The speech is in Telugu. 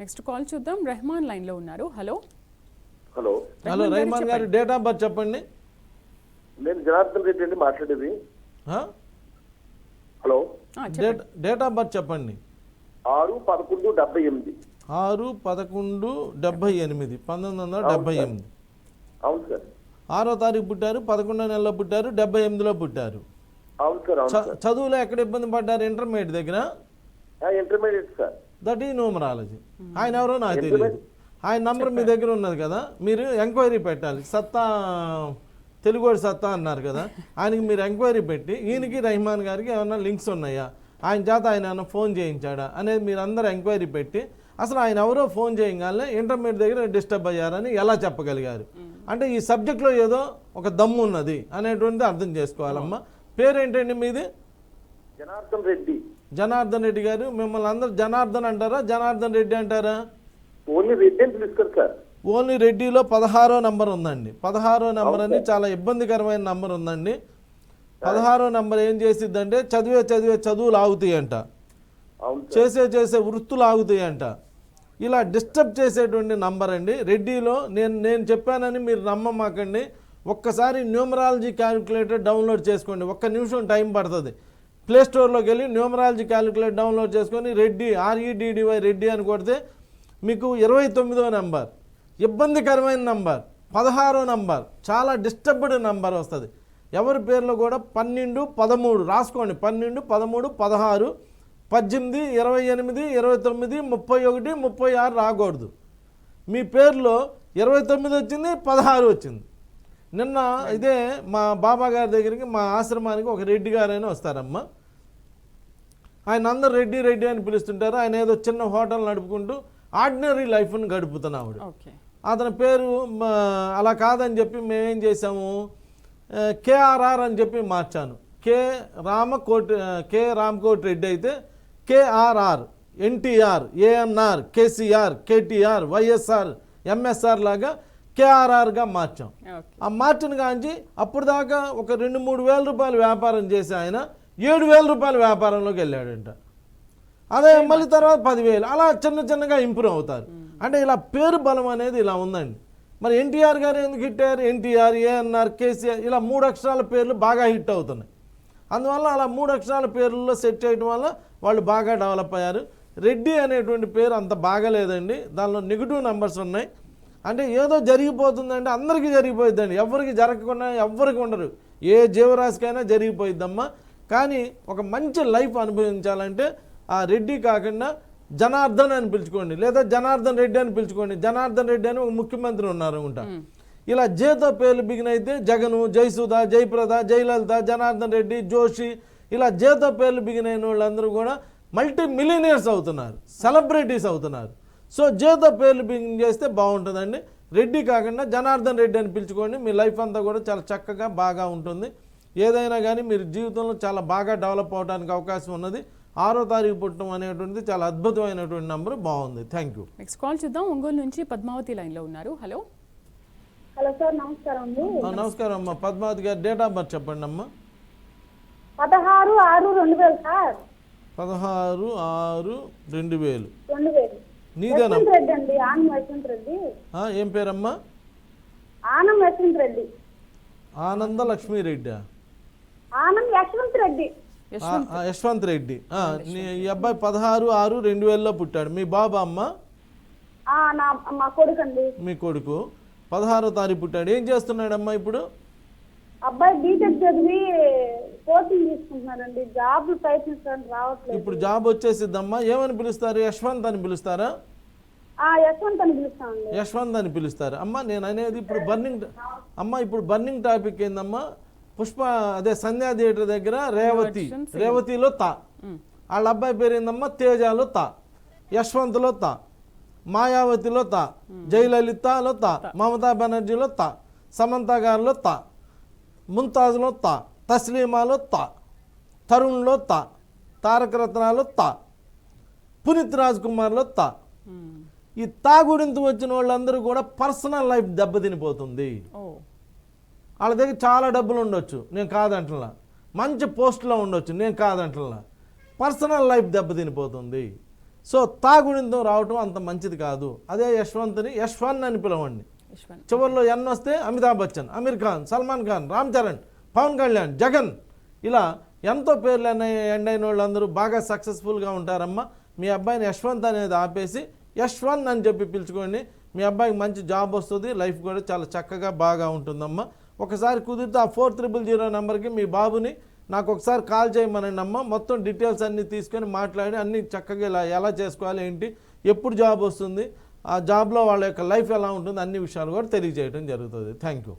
నెక్స్ట్ కాల్ చూద్దాం. రెహమాన్ లైన్ లో ఉన్నారు. హలో హలో హలో రెహమాన్ గారు, డేట్ ఆఫ్ బర్త్ చెప్పండి. నేను జనార్దన్ రెడ్డి అండి మాట్లాడేది. హలో డేట్ ఆఫ్ బర్త్ చెప్పండి. 6/11/78. 6/11/78 1978. అవును సార్. 6వ తారీఖు పుట్టారు, 11వ నెలలో పుట్టారు, 78లో పుట్టారు. అవును సార్. అవును సార్. చదువులో ఎక్కడ ఇబ్బంది పడ్డారు? ఇంటర్మీడియట్ దగ్గర. Intermediate sir. దట్ ఈ న్యూమరాలజీ. ఆయన ఎవరో నాకు తెలియదు. ఆయన నంబర్ మీ దగ్గర ఉన్నది కదా, మీరు ఎంక్వైరీ పెట్టాలి. సత్తా తెలుగోడి సత్తా అన్నారు కదా, ఆయనకి మీరు ఎంక్వైరీ పెట్టి ఈయనకి రెహమాన్ గారికి ఏమైనా లింక్స్ ఉన్నాయా, ఆయన చేత ఆయన ఏమైనా ఫోన్ చేయించాడా అనేది మీరు అందరూ ఎంక్వైరీ పెట్టి, అసలు ఆయన ఎవరో ఫోన్ చేయగానే ఇంటర్మీడియట్ దగ్గర డిస్టర్బ్ అయ్యారని ఎలా చెప్పగలిగారు అంటే ఈ సబ్జెక్ట్లో ఏదో ఒక దమ్ము ఉన్నది అనేటువంటిది అర్థం చేసుకోవాలమ్మా. పేరేంటండి మీది? జనార్దన్ రెడ్డి. జనార్దన్ రెడ్డి గారు. మిమ్మల్ని అందరు జనార్దన్ అంటారా, జనార్దన్ రెడ్డి అంటారా? ఓన్లీ రెడ్డి అని పిలుస్తారు సార్. ఓన్లీ రెడ్డిలో 16వ నంబర్ ఉందండి. 16వ నంబర్ అని చాలా ఇబ్బందికరమైన నంబర్ ఉందండి. 16వ నంబర్ ఏం చేసిద్దంటే చదువులు ఆగుతాయంట, చేసే వృత్తులు ఆగుతాయంట. ఇలా డిస్టర్బ్ చేసేటువంటి నంబర్ అండి రెడ్డిలో. నేను చెప్పానని మీరు నమ్మమాకండి. ఒక్కసారి న్యూమరాలజీ క్యాలిక్యులేటర్ డౌన్లోడ్ చేసుకోండి. 1 నిమిషం టైం పడుతుంది. ప్లేస్టోర్లోకి వెళ్ళి న్యూమరాలజీ క్యాలిక్యులేటర్ డౌన్లోడ్ చేసుకొని రెడ్డి REDDY రెడ్డి అని కొడితే మీకు 29వ నంబర్ ఇబ్బందికరమైన నంబర్, 16వ నంబర్ చాలా డిస్టర్బ్డ్ నంబర్ వస్తుంది. ఎవరి పేర్లో కూడా 12, 13 రాసుకోండి. 12, 13, 16, 18, 28, 29, 31, 36 రాకూడదు. మీ పేర్లో 29 వచ్చింది, 16 వచ్చింది. నిన్న ఇదే మా బాబా గారి దగ్గరికి మా ఆశ్రమానికి ఒక రెడ్డి గారైనా వస్తారమ్మా. ఆయన అందరు రెడ్డి రెడ్డి అని పిలుస్తుంటారు. ఆయన ఏదో చిన్న హోటల్ నడుపుకుంటూ ఆర్డినరీ లైఫ్ని గడుపుతున్నాడు. అతని పేరు అలా కాదని చెప్పి మేమేం చేసాము, KRR అని చెప్పి మార్చాను. కే రామకోటి రెడ్డి అయితే KRR, NTR, ANR, KCR, KTR, YSR, MSR లాగా KRRగా మార్చాం. ఆ మార్చిన కాంచి అప్పుడు దాకా ఒక 2-3 వేల రూపాయలు వ్యాపారం చేసి ఆయన 7,000 రూపాయల వ్యాపారంలోకి వెళ్ళాడంట. అదే మళ్ళీ తర్వాత 10,000 అలా చిన్నగా ఇంప్రూవ్ అవుతారు. అంటే ఇలా పేరు బలం అనేది ఇలా ఉందండి. మరి NTR గారు ఎందుకు హిట్ అయ్యారు? NTR, ANR, KCR ఇలా 3 అక్షరాల పేర్లు బాగా హిట్ అవుతున్నాయి. అందువల్ల అలా 3 అక్షరాల పేర్లలో సెట్ చేయడం వల్ల వాళ్ళు బాగా డెవలప్ అయ్యారు. రెడ్డి అనేటువంటి పేరు అంత బాగాలేదండి. దానిలో నెగిటివ్ నెంబర్స్ ఉన్నాయి. అంటే ఏదో జరిగిపోతుందంటే అందరికీ జరిగిపోయిద్దండి. ఎవరికి జరగకుండా ఎవ్వరికి ఉండరు. ఏ జీవరాశికైనా జరిగిపోయిద్దమ్మా. కానీ ఒక మంచి లైఫ్ అనుభవించాలంటే ఆ రెడ్డి కాకుండా జనార్దన్ అని పిలుచుకోండి, లేదా జనార్దన్ రెడ్డి అని పిలుచుకోండి. జనార్దన్ రెడ్డి అని ఒక ముఖ్యమంత్రి ఉన్నారు ఉంటా. ఇలా జేతో పేర్లు బిగిన్ అయితే జగను, జయసుధ, జయప్రద, జయలలిత, జనార్దన్ రెడ్డి, జోషి ఇలా జేతో పేర్లు బిగిన్ అయిన వాళ్ళందరూ కూడా మల్టీ మిలియనీర్స్ అవుతున్నారు, సెలబ్రిటీస్ అవుతున్నారు. సో జేతో పేర్లు బిగిన్ చేస్తే బాగుంటుందండి. రెడ్డి కాకుండా జనార్దన్ రెడ్డి అని పిలుచుకోండి. మీ లైఫ్ అంతా కూడా చాలా చక్కగా బాగా ఉంటుంది. ఏదైనా కానీ మీరు జీవితంలో చాలా బాగా డెవలప్ అవడానికి అవకాశం ఉన్నది. 6వ తారీఖు పుట్టడం అనేటువంటిది చాలా అద్భుతమైనటువంటి నంబర్. బాగుంది. Thank you. నెక్స్ట్ కాల్ చూద్దాం. ఒంగోలు నుంచి పద్మావతి లైన్లో ఉన్నారు. హలో హలో సార్, నమస్కారం అండి. నమస్కారం అమ్మా. పద్మావతి గారు డేట్ ఆఫ్ బర్త్ చెప్పండి అమ్మా. 16/6/2000 సార్. 16/6/2000. నీదేనా? రెడ్డి అండి, ఆనం యశ్వంత్ రెడ్డి. ఏం పేరమ్మా? ఆనం యశ్వంత్ రెడ్డి. ఆనంద లక్ష్మీ రెడ్డి. ఆనం యశ్వంత్ రెడ్డి. యశ్వంత్ రెడ్డి. ఈ అబ్బాయి 16/6/2000లో పుట్టాడు. మీ బాబా అమ్మ? మా కొడుకు అండి. మీ కొడుకు 16వ తారీఖు పుట్టాడు. ఏం చేస్తున్నాడమ్మా ఇప్పుడు? అబ్బాయి బీటెక్ చదివి కోచింగ్ తీసుకుంటున్నాడండి. జాబ్ ప్రయత్నిస్తాను, రావట్లేదు. ఇప్పుడు జాబ్ వచ్చేసిద్దమ్మా. ఏమని పిలుస్తారు? యశ్వంత్ అని పిలుస్తారా? యశ్వంత్ అని పిలుస్తామండి. యశ్వంత్ అని పిలుస్తారు. అమ్మ నేను అనేది ఇప్పుడు బర్నింగ్ టాపిక్ ఏందమ్మా? పుష్ప అదే సంధ్యా థియేటర్ దగ్గర రేవతిలో తా. వాళ్ళ అబ్బాయి పేరు ఏందమ్మా? తేజాలో తా, యశ్వంత్లో తా, మాయావతిలో తా, జయలలితలో తా, మమతా బెనర్జీలో తా, సమంత గారిలో తా, ముంతాజ్లో తా, తస్లీమాలో తా, తరుణ్లో తా, తారక రత్నాలో తా, పునీత్ రాజ్ కుమార్లో తా. ఈ తా గురించి వచ్చిన వాళ్ళందరూ కూడా పర్సనల్ లైఫ్ దెబ్బతినిపోతుంది. వాళ్ళ దగ్గర చాలా డబ్బులు ఉండొచ్చు, నేను కాదంటున్నా. మంచి పోస్టులో ఉండొచ్చు, నేను కాదంటున్నా. పర్సనల్ లైఫ్ దెబ్బతినిపోతుంది. సో తాగుడింతం రావటం అంత మంచిది కాదు. అదే యశ్వంత్ని యశ్వన్ అని పిలవండి. యశ్వంత్. చివరిలో ఎన్ వస్తే అమితాబ్ బచ్చన్, అమీర్ ఖాన్, సల్మాన్ ఖాన్, రామ్ చరణ్, పవన్ కళ్యాణ్, జగన్, ఇలా ఎంతో పేర్లు ఎండ్ అయిన వాళ్ళందరూ బాగా సక్సెస్ఫుల్గా ఉంటారమ్మా. మీ అబ్బాయిని యశ్వంత్ అనేది ఆపేసి యశ్వన్ అని చెప్పి పిలుచుకోండి. మీ అబ్బాయికి మంచి జాబ్ వస్తుంది, లైఫ్ కూడా చాలా చక్కగా బాగా ఉంటుందమ్మా. ఒకసారి కుదిరితే ఆ 4300 నెంబర్కి మీ బాబుని నాకు ఒకసారి కాల్ చేయమనండి అమ్మ. మొత్తం డీటెయిల్స్ అన్నీ తీసుకొని మాట్లాడి అన్నీ చక్కగా ఇలా ఎలా చేసుకోవాలి, ఏంటి, ఎప్పుడు జాబ్ వస్తుంది, ఆ జాబ్లో వాళ్ళ యొక్క లైఫ్ ఎలా ఉంటుంది, అన్ని విషయాలు కూడా తెలియజేయడం జరుగుతుంది. Thank you.